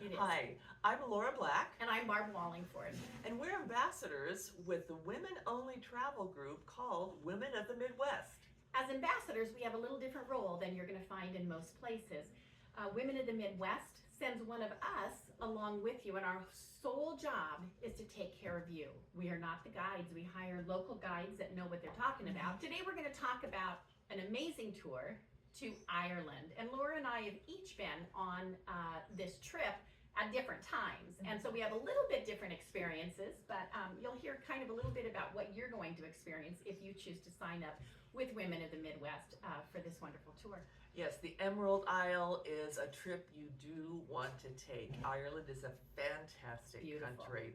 It is. Hi, I'm Laura Black, And I'm Barb Wallingford. and we're ambassadors with the women-only travel group called Women of the Midwest. As ambassadors, we have a little different role than you're going to find in most places. Women of the Midwest sends one of us along with you, and our sole job is to take care of you. We are not the guides. We hire local guides that know what they're talking about. Today, we're going to talk about an amazing tour to Ireland. And Laura and I have each been on this trip at different times. And so we have a little bit different experiences, but you'll hear kind of a little bit about what you're going to experience if you choose to sign up with Women of the Midwest for this wonderful tour. Yes, the Emerald Isle is a trip you do want to take. Ireland is a fantastic Beautiful. country.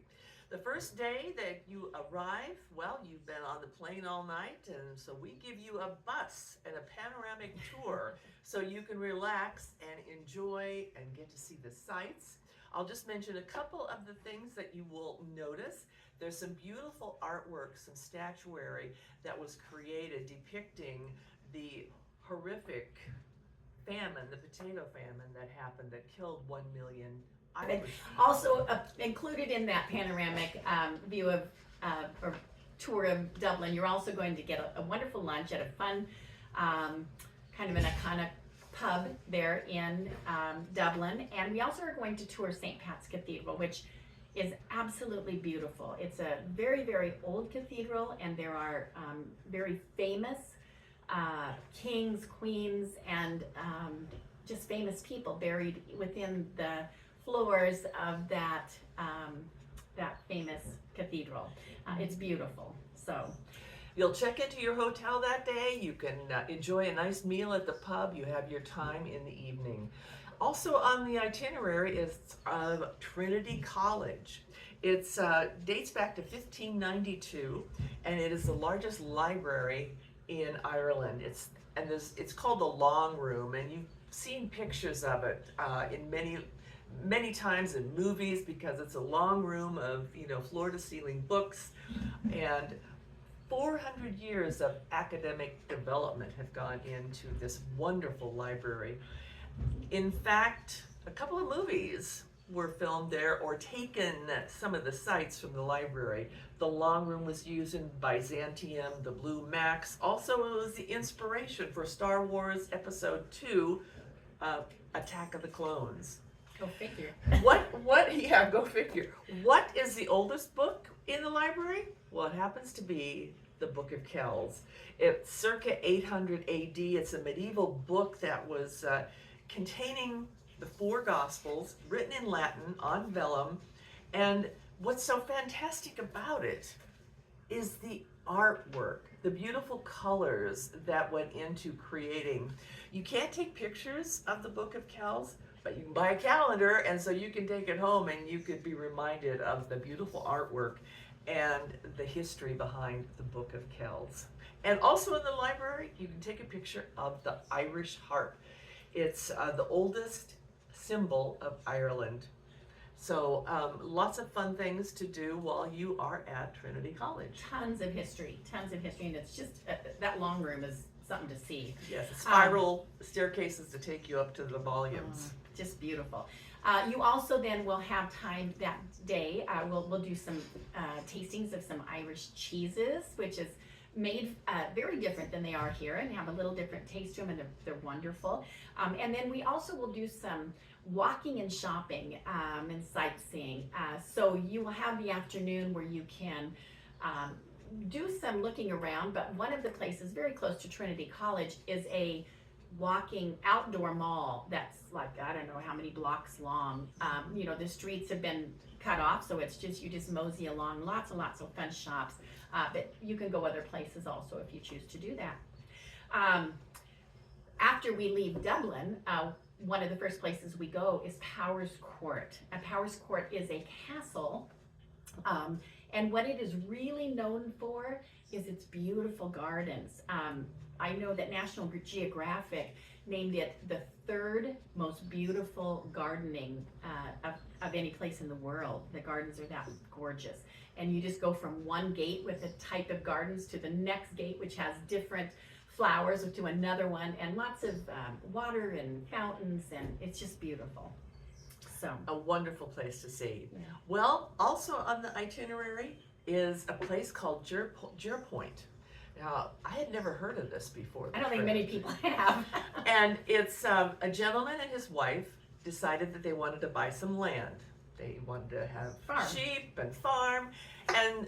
The first day that you arrive, well, you've been on the plane all night, and so we give you a bus and a panoramic tour so you can relax and enjoy and get to see the sights. I'll just mention a couple of the things that you will notice. There's some beautiful artwork, some statuary that was created depicting the horrific famine, the potato famine that happened that killed 1 million Irish. Also included in that panoramic view of or tour of Dublin, you're also going to get a wonderful lunch at a fun kind of an iconic pub there in Dublin. And we also are going to tour St. Pat's Cathedral, which is absolutely beautiful. It's a very, very old cathedral, and there are very famous kings, queens, and just famous people buried within the floors of that famous cathedral. It's beautiful. So You'll check into your hotel that day. You can enjoy a nice meal at the pub. You have your time in the evening. Also on the itinerary is Trinity College. It dates back to 1592, and it is the largest library in Ireland. It's called the Long Room, and you've seen pictures of it in many times in movies because it's a long room of floor-to-ceiling books, and 400 years of academic development have gone into this wonderful library. In fact, a couple of movies were filmed there or taken some of the sites from the library. The Long Room was used in Byzantium, the Blue Max. Also, it was the inspiration for Star Wars Episode 2, Attack of the Clones. go figure. Go figure. What is the oldest book in the library? Well, it happens to be the Book of Kells. It's circa 800 AD. It's a medieval book that was containing the four Gospels, written in Latin on vellum. And what's so fantastic about it is the artwork, the beautiful colors that went into creating. You can't take pictures of the Book of Kells, but you can buy a calendar, and so you can take it home and you could be reminded of the beautiful artwork and the history behind the Book of Kells. And also in the library, you can take a picture of the Irish harp. It's the oldest symbol of Ireland. So lots of fun things to do while you are at Trinity College. Tons of history, and it's just that Long Room is something to see. Yes, spiral staircases to take you up to the volumes. Just beautiful. You also then will have time that day. We'll do some tastings of some Irish cheeses, which is made very different than they are here and have a little different taste to them, and they're wonderful. And then we also will do some walking and shopping and sightseeing. So you will have the afternoon where you can do some looking around, but one of the places very close to Trinity College is a walking outdoor mall that's like, I don't know how many blocks long. The streets have been cut off, so it's just, you just mosey along, lots and lots of fun shops, but you can go other places also if you choose to do that. After we leave Dublin, one of the first places we go is Powers Court. And Powers Court is a castle, and what it is really known for is its beautiful gardens. I know that National Geographic named it the third most beautiful gardening of any place in the world. The gardens are that gorgeous. And you just go from one gate with a type of gardens to the next gate, which has different flowers, to another one, and lots of water and fountains, and it's just beautiful. So A wonderful place to see. Yeah. Well, also on the itinerary is a place called Jer Point. Now, I had never heard of this before. I don't think many people have. And it's a gentleman and his wife decided that they wanted to buy some land. They wanted to have Farm. sheep and farm, and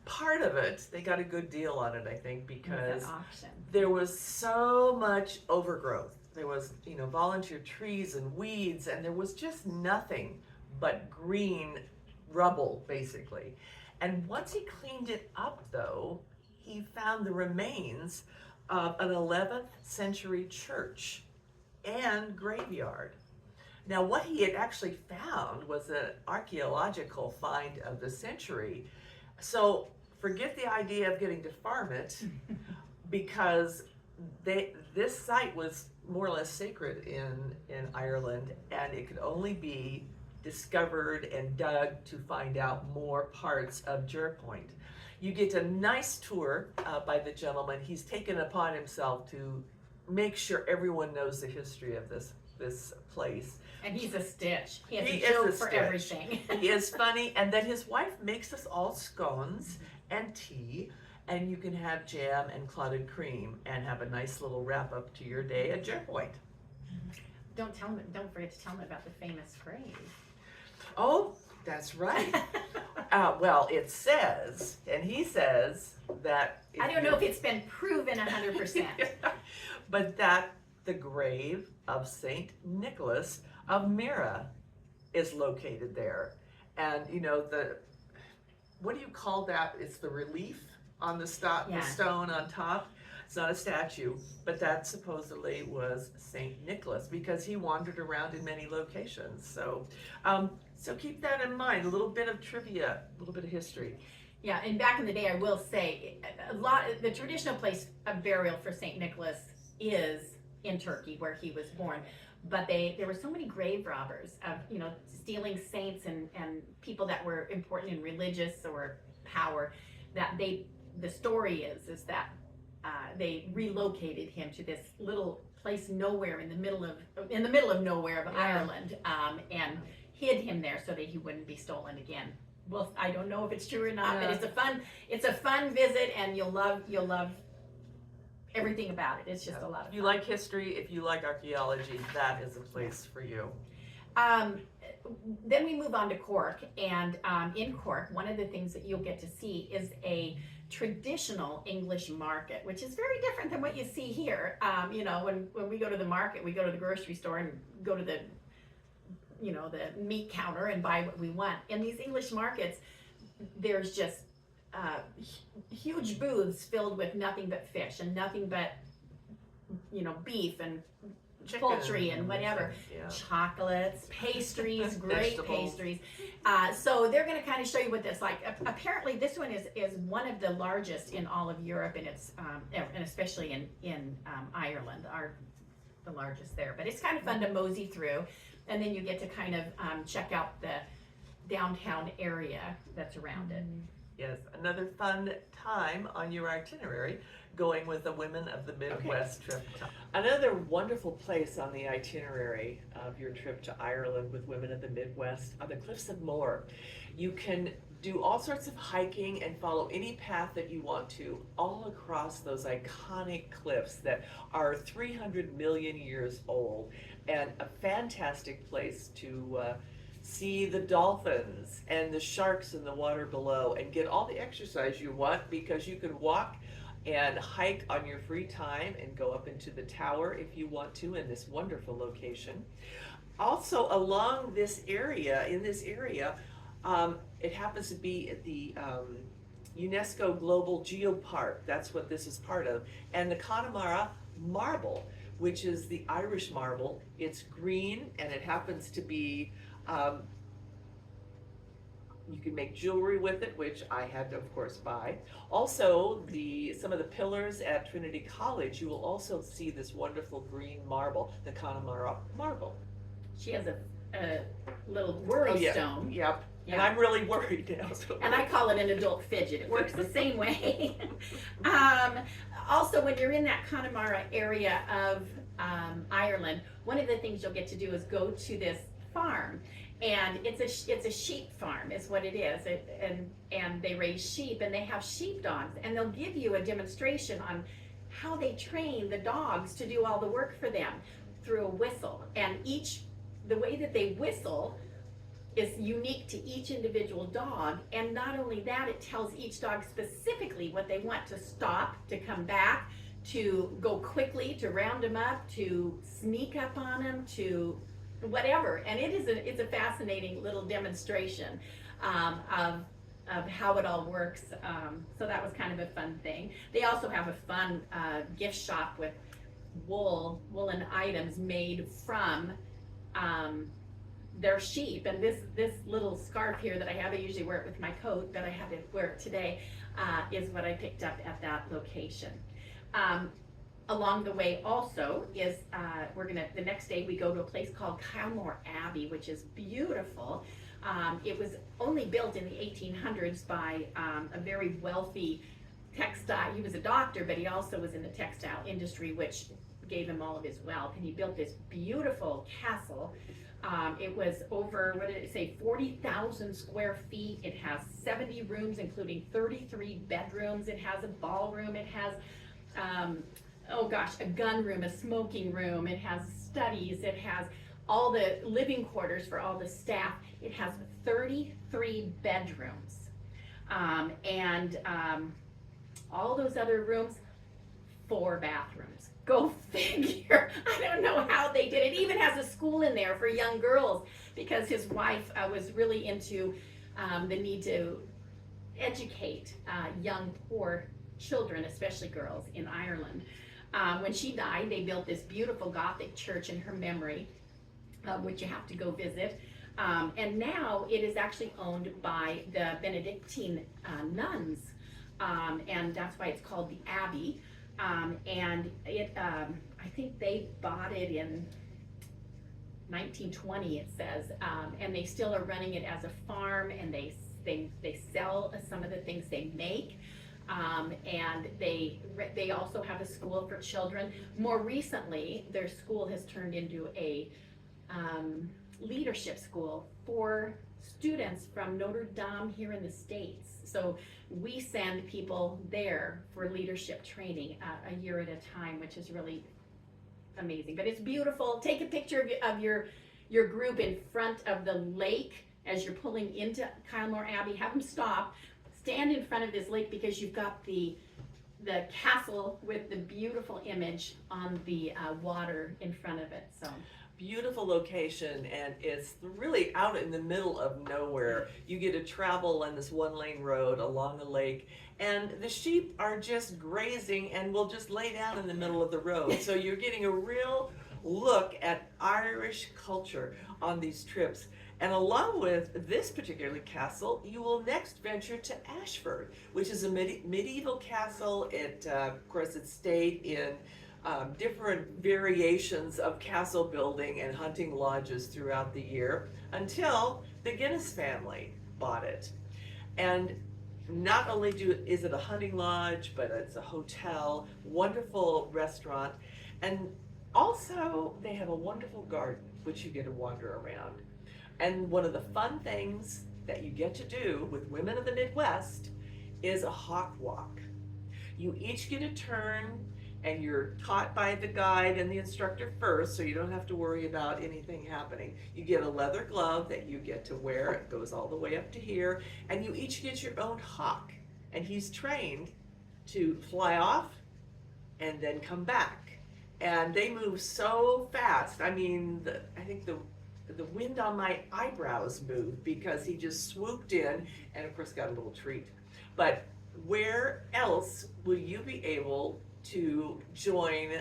part of it, they got a good deal on it, I think, because It's an auction. there was so much overgrowth. There was, volunteer trees and weeds, and there was just nothing but green rubble, basically. And once he cleaned it up, though, he found the remains of an 11th century church and graveyard. Now, what he had actually found was an archaeological find of the century. So forget the idea of getting to farm it, because this site was more or less sacred in Ireland, and it could only be discovered and dug to find out more parts of Jer Point. You get a nice tour by the gentleman. He's taken upon himself to make sure everyone knows the history of this place. And he's a stitch. He has He a is joke a for stitch. everything. He is funny, and then his wife makes us all scones and tea, and you can have jam and clotted cream and have a nice little wrap up to your day at Jer Point. Don't forget to tell him about the famous grave. Oh, that's right. Well, it says, and he says that I don't know if it's been proven 100%. but that the grave of Saint Nicholas of Myra is located there. And what do you call that? It's the relief on the Yeah. stone on top. It's not a statue, but that supposedly was Saint Nicholas, because he wandered around in many locations. So keep that in mind. A little bit of trivia, a little bit of history. Yeah, and back in the day, I will say, the traditional place of burial for Saint Nicholas is in Turkey, where he was born. But there were so many grave robbers of, stealing saints and people that were important in religious or power, that the story is that they relocated him to this little place nowhere in the middle of nowhere of Ireland, and hid him there so that he wouldn't be stolen again. Well, I don't know if it's true or not, but it's a fun visit, and you'll love everything about it. It's just a lot of fun. If you like history, if you like archaeology, that is a place for you. Then we move on to Cork, and in Cork, one of the things that you'll get to see is a traditional English market, which is very different than what you see here. When we go to the market, we go to the grocery store and go to the meat counter and buy what we want. In these English markets, there's just huge booths filled with nothing but fish and nothing but beef and Chicken poultry and whatever. Yeah. Chocolates, pastries, great Vegetables. pastries. So they're going to kind of show you what that's like. Apparently, this one is one of the largest in all of Europe, and it's and especially in Ireland, the largest there. But it's kind of fun to mosey through, and then you get to kind of check out the downtown area that's around it. Yes, another fun time on your itinerary, going with the Women of the Midwest trip. Another wonderful place on the itinerary of your trip to Ireland with Women of the Midwest are the Cliffs of Moher. You can do all sorts of hiking and follow any path that you want to all across those iconic cliffs that are 300 million years old, and a fantastic place to see the dolphins and the sharks in the water below and get all the exercise you want, because you can walk and hike on your free time and go up into the tower if you want to, in this wonderful location. Also along this area, it happens to be at the UNESCO Global Geopark. That's what this is part of. And the Connemara marble, which is the Irish marble. It's green, and it happens to be you can make jewelry with it, which I had to, of course, buy. Also, some of the pillars at Trinity College, you will also see this wonderful green marble, the Connemara marble. She has a little worry stone. Yep. Yeah. And I'm really worried now. So. And I call it an adult fidget. It works the same way. Also, when you're in that Connemara area of Ireland, one of the things you'll get to do is go to this farm. and it's a sheep farm is what it is. And they raise sheep, and they have sheep dogs, and they'll give you a demonstration on how they train the dogs to do all the work for them through a whistle. And the way that they whistle is unique to each individual dog. And not only that, it tells each dog specifically what they want: to stop, to come back, to go quickly, to round them up, to sneak up on them, to whatever. And it's a fascinating little demonstration of how it all works. So that was kind of a fun thing. They also have a fun gift shop with woolen items made from their sheep. And this little scarf here that I have, I usually wear it with my coat, but I had to wear it today, is what I picked up at that location. Along the way also is the next day we go to a place called Kylemore Abbey, which is beautiful. It was only built in the 1800s by a very wealthy textile. He was a doctor, but he also was in the textile industry, which gave him all of his wealth. And he built this beautiful castle. It was over, 40,000 square feet. It has 70 rooms, including 33 bedrooms. It has a ballroom. It has, a gun room, a smoking room. It has studies. It has all the living quarters for all the staff. It has 33 bedrooms. And all those other rooms, 4 bathrooms. Go figure. I don't know how they did it. It even has a school in there for young girls, because his wife was really into the need to educate young poor children, especially girls, in Ireland. When she died, they built this beautiful Gothic church in her memory, which you have to go visit. And now it is actually owned by the Benedictine nuns, and that's why it's called the Abbey. And I think they bought it in 1920, it says, and they still are running it as a farm, and they sell some of the things they make. And they also have a school for children. More recently, their school has turned into a leadership school for students from Notre Dame here in the States. So we send people there for leadership training a year at a time, which is really amazing. But it's beautiful. Take a picture of your group in front of the lake as you're pulling into Kylemore Abbey. Have them stop. Stand in front of this lake, because you've got the castle with the beautiful image on the water in front of it. So beautiful location, and it's really out in the middle of nowhere. You get to travel on this 1-lane road along the lake, and the sheep are just grazing and will just lay down in the middle of the road. So you're getting a real look at Irish culture on these trips. And along with this particular castle, you will next venture to Ashford, which is a medieval castle. Of course, it stayed in different variations of castle building and hunting lodges throughout the year until the Guinness family bought it. And not only is it a hunting lodge, but it's a hotel, wonderful restaurant, and also they have a wonderful garden which you get to wander around. And one of the fun things that you get to do with Women of the Midwest is a hawk walk. You each get a turn, and you're taught by the guide and the instructor first, so you don't have to worry about anything happening. You get a leather glove that you get to wear. It goes all the way up to here, and you each get your own hawk. And he's trained to fly off and then come back. And they move so fast. I mean, I think the wind on my eyebrows moved, because he just swooped in and of course got a little treat. But where else will you be able to join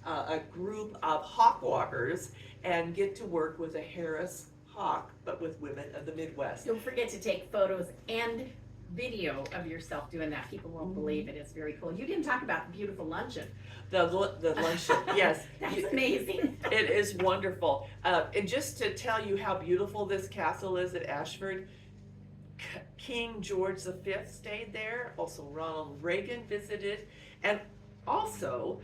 a group of hawk walkers and get to work with a Harris hawk, but with Women of the Midwest? Don't forget to take photos and video of yourself doing that. People won't believe it. It's very cool. You didn't talk about the beautiful luncheon. The luncheon, yes. That's amazing. It is wonderful. And just to tell you how beautiful this castle is at Ashford, King George V stayed there. Also Ronald Reagan visited. And also,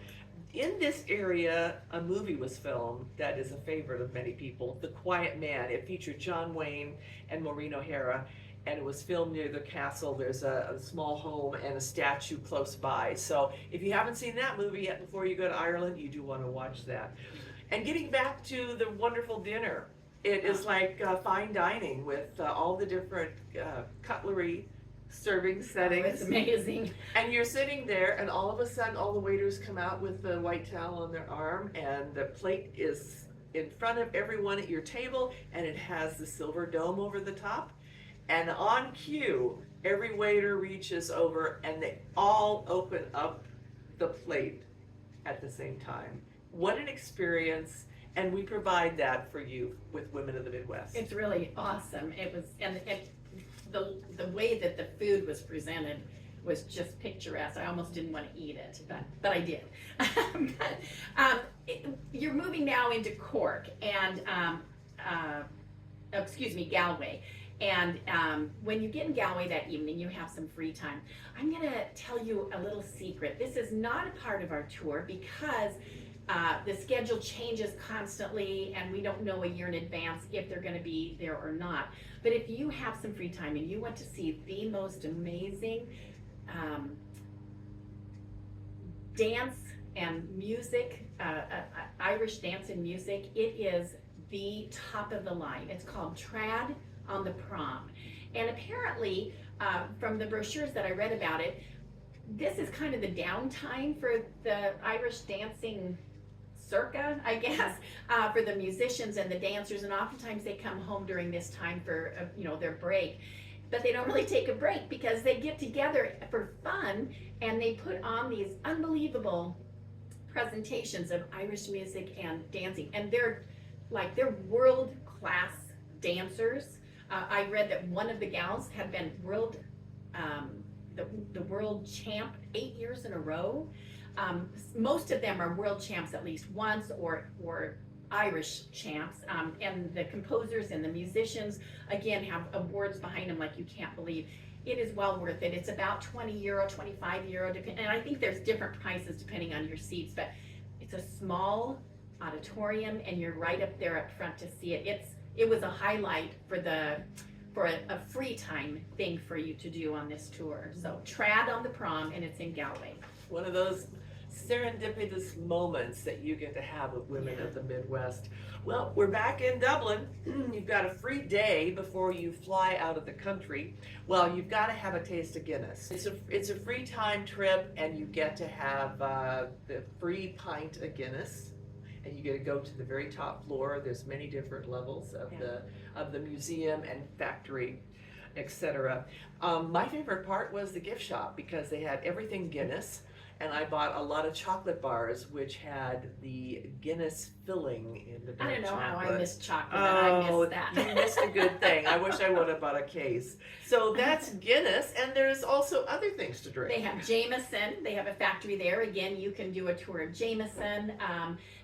In this area, a movie was filmed that is a favorite of many people, The Quiet Man. It featured John Wayne and Maureen O'Hara, and it was filmed near the castle. There's a small home and a statue close by. So if you haven't seen that movie yet before you go to Ireland, you do want to watch that. And getting back to the wonderful dinner, it is like fine dining with all the different cutlery, serving Oh, settings. it's amazing. And you're sitting there, and all of a sudden, all the waiters come out with the white towel on their arm, and the plate is in front of everyone at your table, and it has the silver dome over the top. And on cue, every waiter reaches over, and they all open up the plate at the same time. What an experience! And we provide that for you with Women of the Midwest. It's really awesome. It was, and the way that the food was presented was just picturesque. I almost didn't want to eat it, but I did. You're moving now into Cork and Galway. And when you get in Galway that evening, you have some free time. I'm going to tell you a little secret. This is not a part of our tour because the schedule changes constantly and we don't know a year in advance if they're going to be there or not. But if you have some free time and you want to see the most amazing dance and music, Irish dance and music, it is the top of the line. It's called Trad on the Prom. And apparently, from the brochures that I read about it, this is kind of the downtime for the Irish dancing circa, I guess, for the musicians and the dancers, and oftentimes they come home during this time for their break. But they don't really take a break because they get together for fun and they put on these unbelievable presentations of Irish music and dancing, and they're world class dancers. I read that one of the gals had been the world champ 8 years in a row. Most of them are world champs at least once, or Irish champs. And the composers and the musicians, again, have awards behind them like you can't believe. It is well worth it. It's about €20, €25, and I think there's different prices depending on your seats, but it's a small auditorium and you're right up there up front to see it. It was a highlight for a free time thing for you to do on this tour. So Trad on the Prom, and it's in Galway. One of those serendipitous moments that you get to have with Women of the Midwest. Well, we're back in Dublin. You've got a free day before you fly out of the country. Well, you've got to have a taste of Guinness. It's a free time trip, and you get to have the free pint of Guinness. And you get to go to the very top floor. There's many different levels of the museum and factory, etc. My favorite part was the gift shop because they had everything Guinness, and I bought a lot of chocolate bars which had the Guinness filling in the dark I don't know chocolate. how I missed chocolate, but I missed that. You missed a good thing. I wish I would have bought a case. So that's Guinness, and there's also other things to drink. They have Jameson. They have a factory there. Again, you can do a tour of Jameson.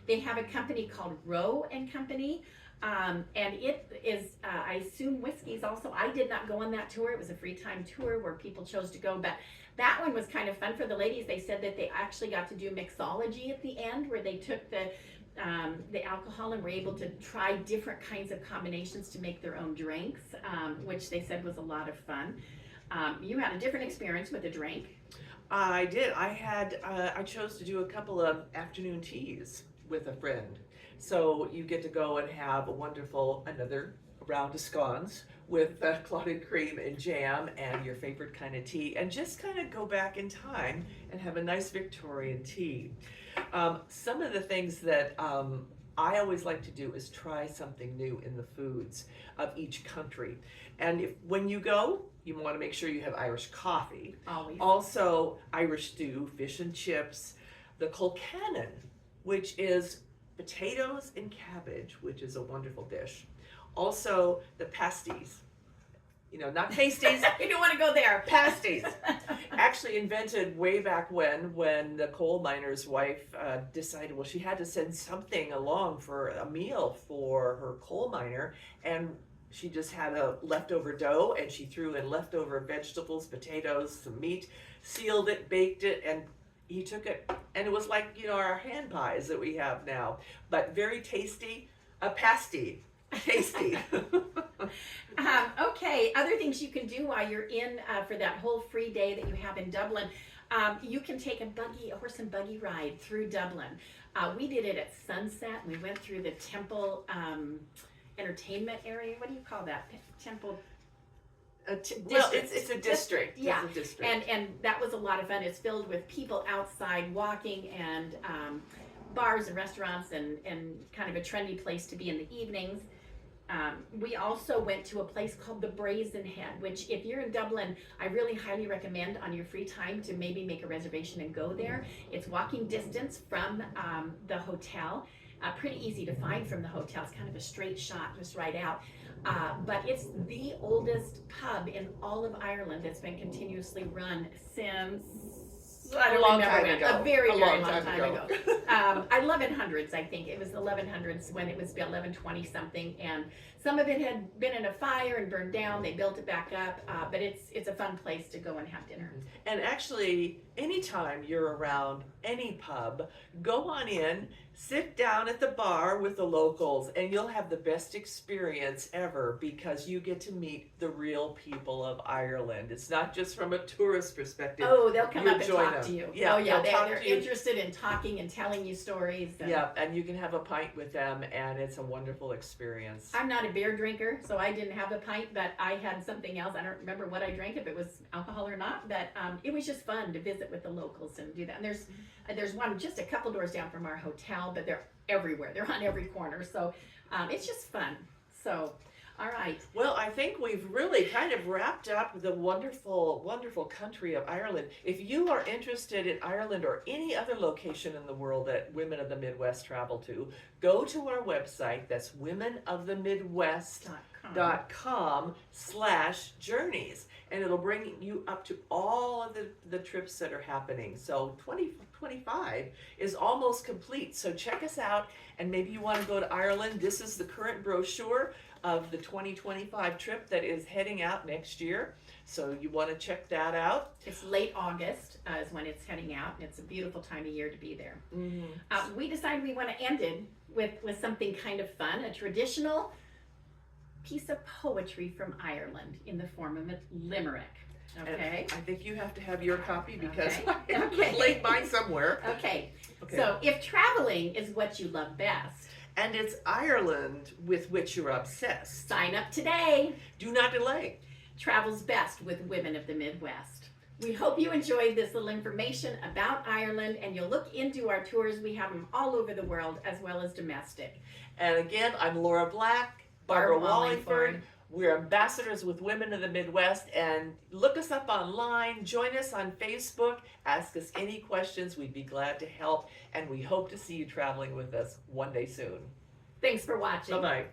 They have a company called Rowe and Company, and it is, I assume, whiskeys also. I did not go on that tour. It was a free time tour where people chose to go, but that one was kind of fun for the ladies. They said that they actually got to do mixology at the end, where they took the alcohol and were able to try different kinds of combinations to make their own drinks, which they said was a lot of fun. You had a different experience with a drink. I did. I chose to do a couple of afternoon teas with a friend. So you get to go and have another round of scones with clotted cream and jam and your favorite kind of tea, and just kind of go back in time and have a nice Victorian tea. Some of the things that I always like to do is try something new in the foods of each country. And when you go, you want to make sure you have Irish coffee. Always. Also, Irish stew, fish and chips, the colcannon, which is potatoes and cabbage, which is a wonderful dish. Also, the pasties. Not pasties. You don't want to go there. Pasties. Actually invented way back when the coal miner's wife decided, well, she had to send something along for a meal for her coal miner, and she just had a leftover dough, and she threw in leftover vegetables, potatoes, some meat, sealed it, baked it, and he took it, and it was like, our hand pies that we have now, but very tasty, a pasty, tasty. Okay, other things you can do while you're in for that whole free day that you have in Dublin. You can take a horse and buggy ride through Dublin. We did it at sunset. We went through the Temple entertainment area. What do you call that? Temple. Well, it's a district. Yeah, It's a district. and that was a lot of fun. It's filled with people outside walking and bars and restaurants and kind of a trendy place to be in the evenings. We also went to a place called the Brazen Head, which if you're in Dublin, I really highly recommend on your free time to maybe make a reservation and go there. It's walking distance from the hotel. Pretty easy to find from the hotel. It's kind of a straight shot, just right out. But it's the oldest pub in all of Ireland that's been continuously run since I don't remember when. A very long time ago. 1100s, I think. It was the 1100s when it was built, 1120 something, and some of it had been in a fire and burned down. They built it back up, but it's a fun place to go and have dinner. And actually, anytime you're around any pub, go on in, sit down at the bar with the locals, and you'll have the best experience ever because you get to meet the real people of Ireland. It's not just from a tourist perspective. Oh, they'll come You up and join talk them. to you. Yeah, oh, yeah, they'll talk they're to you. interested in talking and telling you stories. And Yeah, and you can have a pint with them, and it's a wonderful experience. I'm not a beer drinker, so I didn't have a pint, but I had something else. I don't remember what I drank, if it was alcohol or not, but it was just fun to visit with the locals and do that. And there's one just a couple doors down from our hotel, but they're everywhere. They're on every corner, so it's just fun. So, all right. Well, I think we've really kind of wrapped up the wonderful, wonderful country of Ireland. If you are interested in Ireland or any other location in the world that Women of the Midwest travel to, go to our website. That's womenofthemidwest.com/journeys. And it'll bring you up to all of the trips that are happening. So 2025 is almost complete. So check us out, and maybe you want to go to Ireland. This is the current brochure of the 2025 trip that is heading out next year. So you want to check that out. It's late August is when it's heading out, and it's a beautiful time of year to be there. Mm-hmm. We decided we want to end it with something kind of fun, a traditional piece of poetry from Ireland in the form of a limerick. Okay. And I think you have to have your copy because Okay. I Okay. laid mine somewhere. Okay. Okay. So, if traveling is what you love best, And it's Ireland with which you're obsessed. sign up today. Do not delay. Travels best with Women of the Midwest. We hope you enjoyed this little information about Ireland, and you'll look into our tours. We have them all over the world as well as domestic. And again, I'm Laura Black, Barbara Barbara Wallingford. Wallingford. We're ambassadors with Women of the Midwest, and look us up online. Join us on Facebook. Ask us any questions. We'd be glad to help, and we hope to see you traveling with us one day soon. Thanks for watching. Bye-bye.